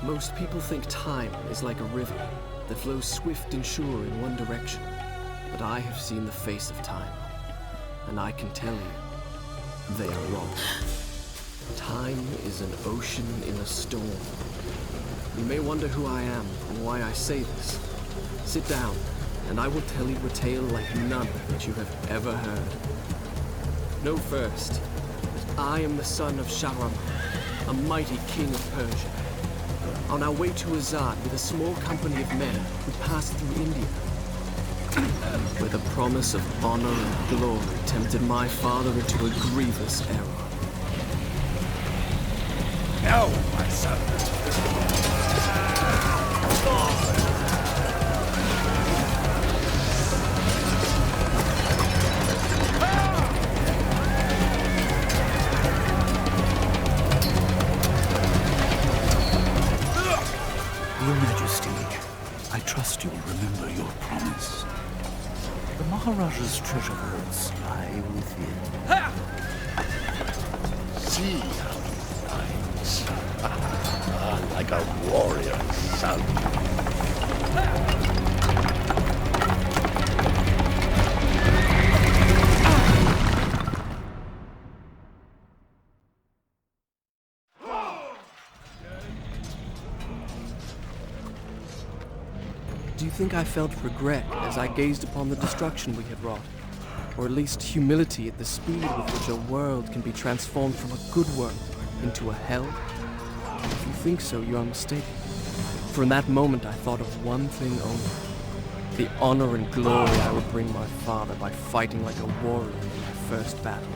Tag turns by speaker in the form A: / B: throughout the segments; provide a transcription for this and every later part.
A: Most people think time is like a river that flows swift and sure in one direction. But I have seen the face of time, and I can tell you, they are wrong. Time is an ocean in a storm. You may wonder who I am and why I say this. Sit down, and I will tell you a tale like none that you have ever heard. Know first that I am the son of Shahram, a mighty king of Persia. On our way to Azad with a small company of men who passed through India, where the promise of honor and glory tempted my father into a grievous error.
B: No, my son.
C: Your Majesty, I trust you'll remember your promise. The Maharaja's treasure vaults lie within.
B: See how he fights. Like a warrior's son.
A: Do you think I felt regret as I gazed upon the destruction we had wrought? Or at least humility at the speed with which a world can be transformed from a good world into a hell? If you think so, you are mistaken. For in that moment I thought of one thing only: the honor and glory I would bring my father by fighting like a warrior in my first battle.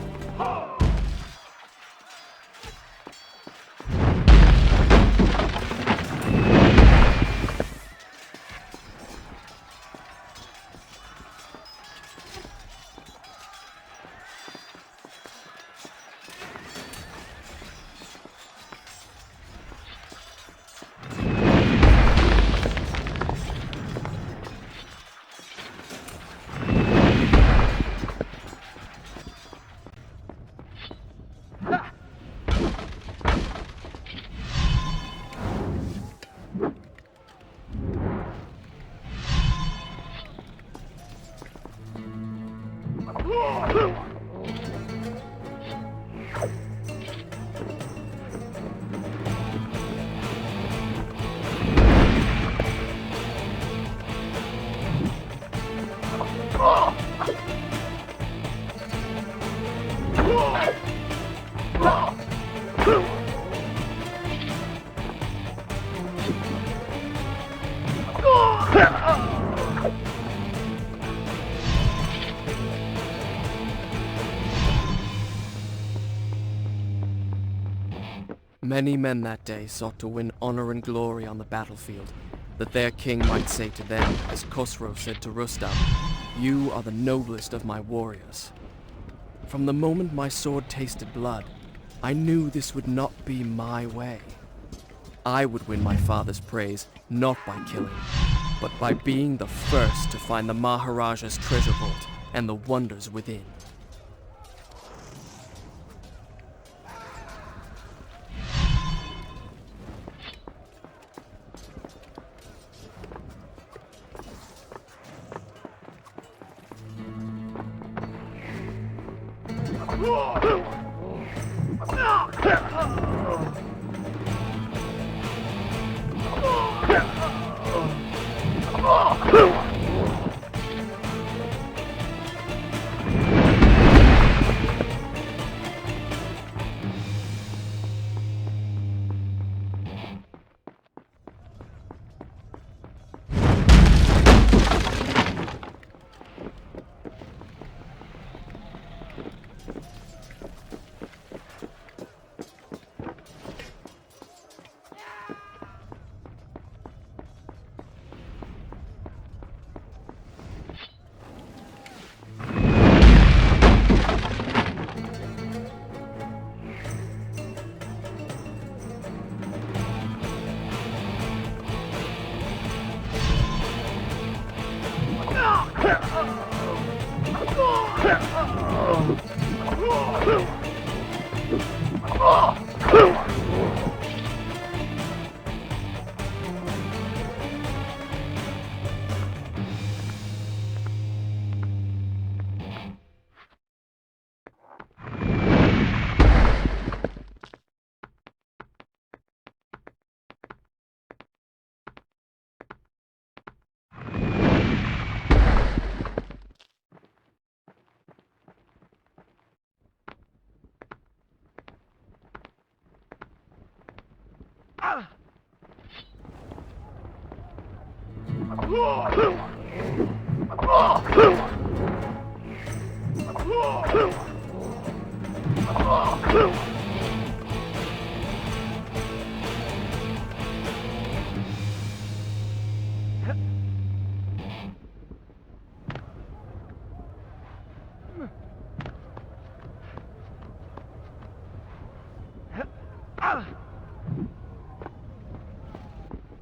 A: Many men that day sought to win honor and glory on the battlefield, that their king might say to them, as Khosrow said to Rustam, "You are the noblest of my warriors." From the moment my sword tasted blood, I knew this would not be my way. I would win my father's praise not by killing, but by being the first to find the Maharaja's treasure vault and the wonders within.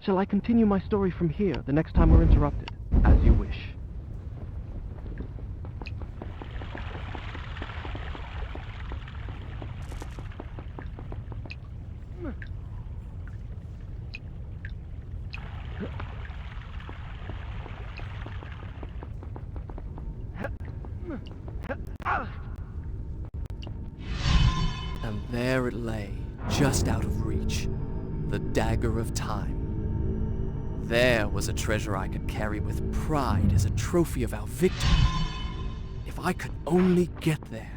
A: Shall I continue my story from here the next time we're interrupted? As you wish. And there it lay, just out of reach, the dagger of time. There was a treasure I could carry with pride as a trophy of our victory. If I could only get there.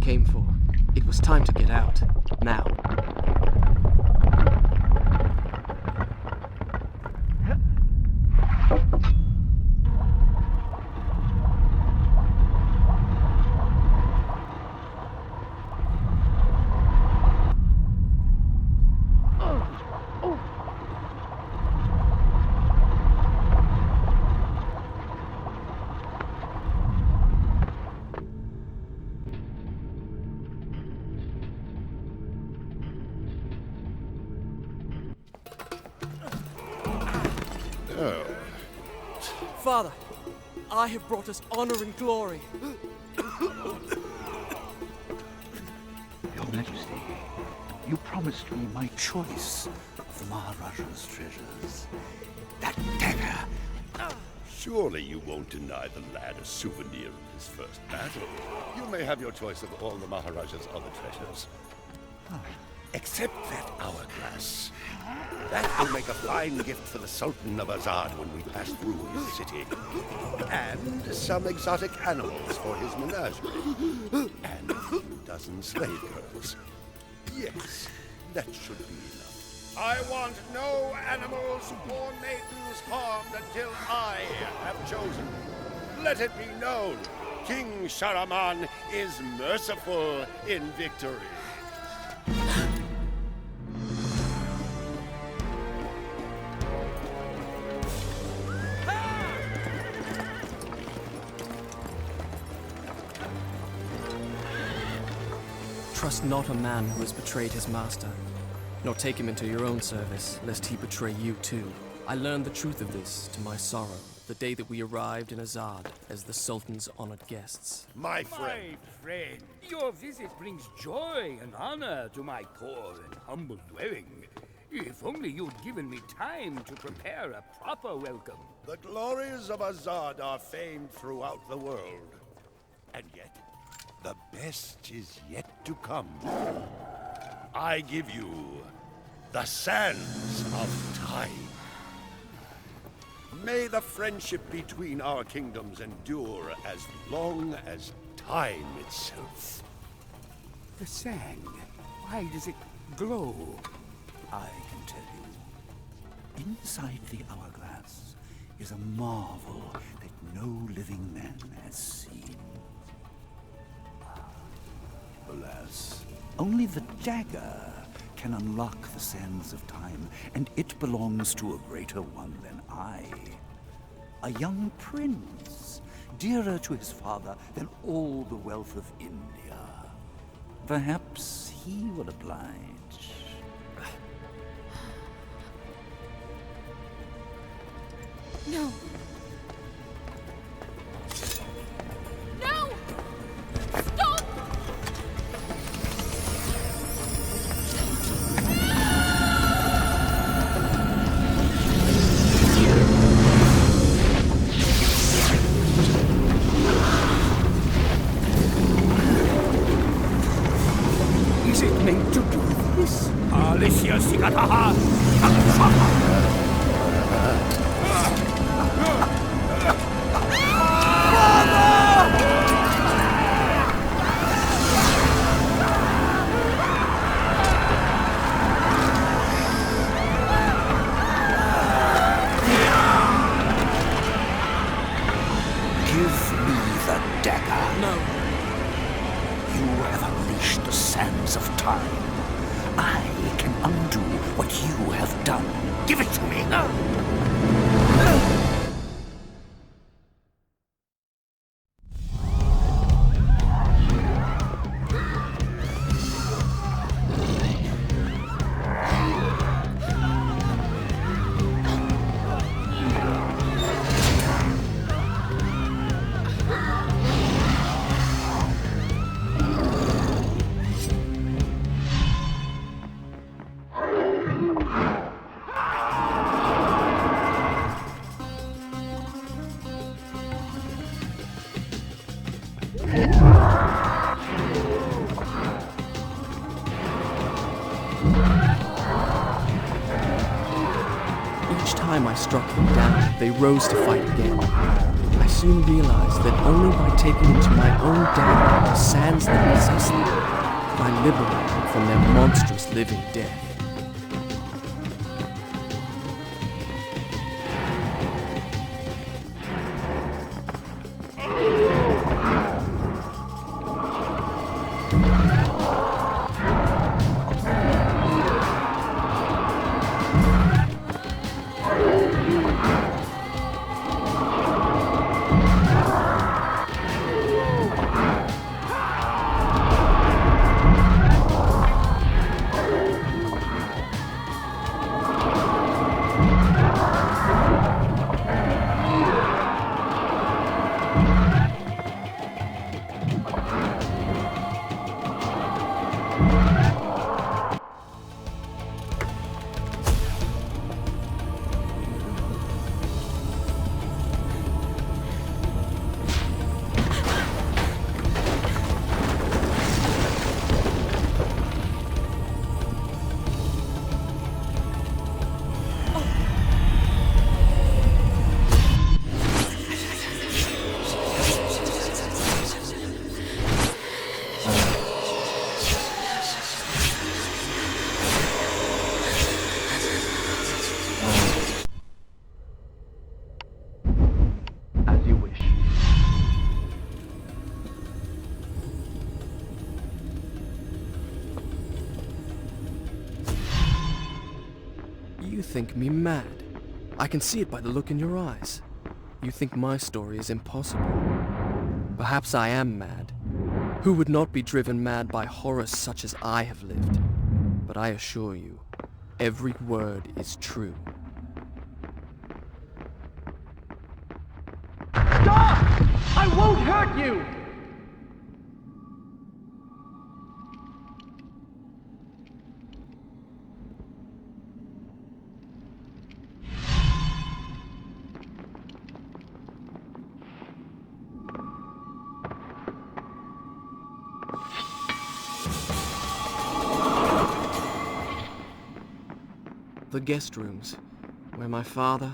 A: Came for. It was time to get out. Now. Father, I have brought us honor and glory.
C: Your Majesty, you promised me my choice of the Maharaja's treasures. That dagger,
B: Surely you won't deny the lad a souvenir of his first battle. You may have your choice of all the Maharaja's other treasures. Except that hourglass. That will make a fine gift for the Sultan of Azad when we pass through his city. And some exotic animals for his menagerie. And a few dozen slave girls. Yes, that should be enough. I want no animals or maidens harmed until I have chosen. Let it be known, King Shahraman is merciful in victory.
A: Trust not a man who has betrayed his master, nor take him into your own service, lest he betray you too. I learned the truth of this to my sorrow, the day that we arrived in Azad as the Sultan's honored guests.
B: My friend.
D: My friend, your visit brings joy and honor to my poor and humble dwelling. If only you'd given me time to prepare a proper welcome.
B: The glories of Azad are famed throughout the world. And yet, the best is yet to come. I give you the sands of time. May the friendship between our kingdoms endure as long as time itself.
D: The sand, why does it glow?
C: I can tell you. Inside the hourglass is a marvel that no living man has seen. Alas, only the dagger can unlock the sands of time, and it belongs to a greater one than I. A young prince, dearer to his father than all the wealth of India. Perhaps he will oblige.
E: No. No! Stop!
D: Is it meant to do this? Alicia Sigataha!
C: Give me the dagger.
A: No,
C: You have unleashed the sands of time. I can undo what you have done. Give it to me.
A: each time I struck them down, they rose to fight again. I soon realized that only by taking into my own dagger the sands that possess them, could I liberate them from their monstrous living death. You think me mad. I can see it by the look in your eyes. You think my story is impossible. Perhaps I am mad. Who would not be driven mad by horrors such as I have lived? But I assure you, every word is true.
F: Stop! I won't hurt you!
A: The guest rooms, where my father,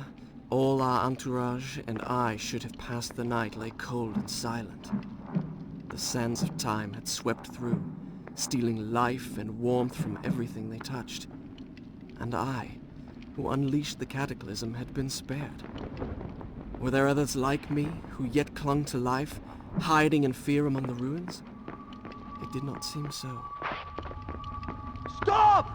A: all our entourage, and I should have passed the night lay cold and silent. The sands of time had swept through, stealing life and warmth from everything they touched. And I, who unleashed the cataclysm, had been spared. Were there others like me, who yet clung to life, hiding in fear among the ruins? It did not seem so.
F: Stop!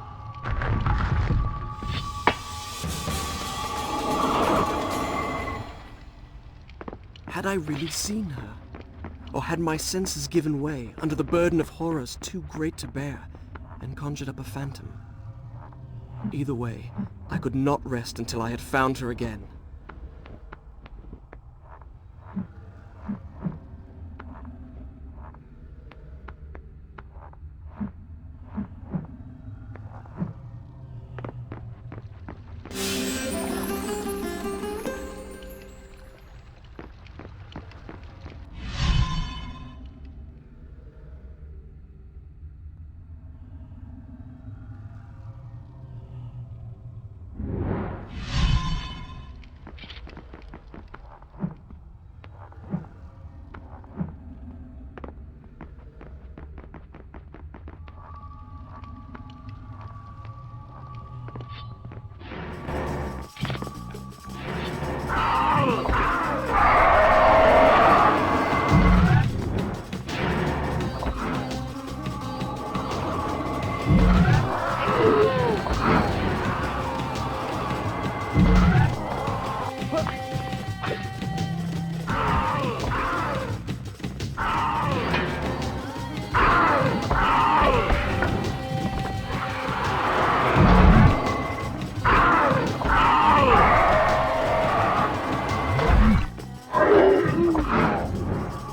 A: Had I really seen her? Or had my senses given way under the burden of horrors too great to bear, and conjured up a phantom? Either way, I could not rest until I had found her again.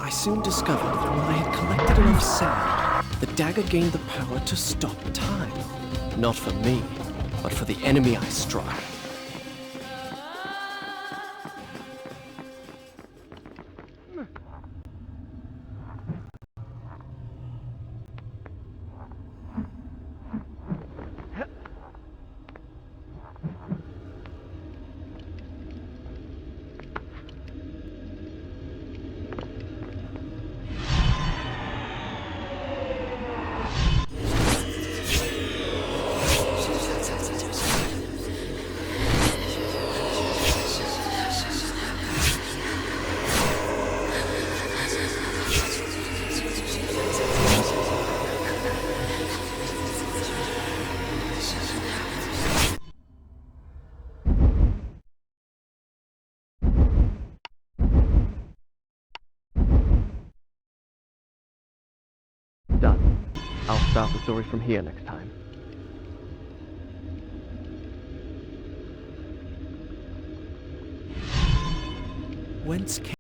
A: I soon discovered that when I had collected enough sand, the dagger gained the power to stop time. Not for me, but for the enemy I struck. Done. I'll start the story from here next time. Whence came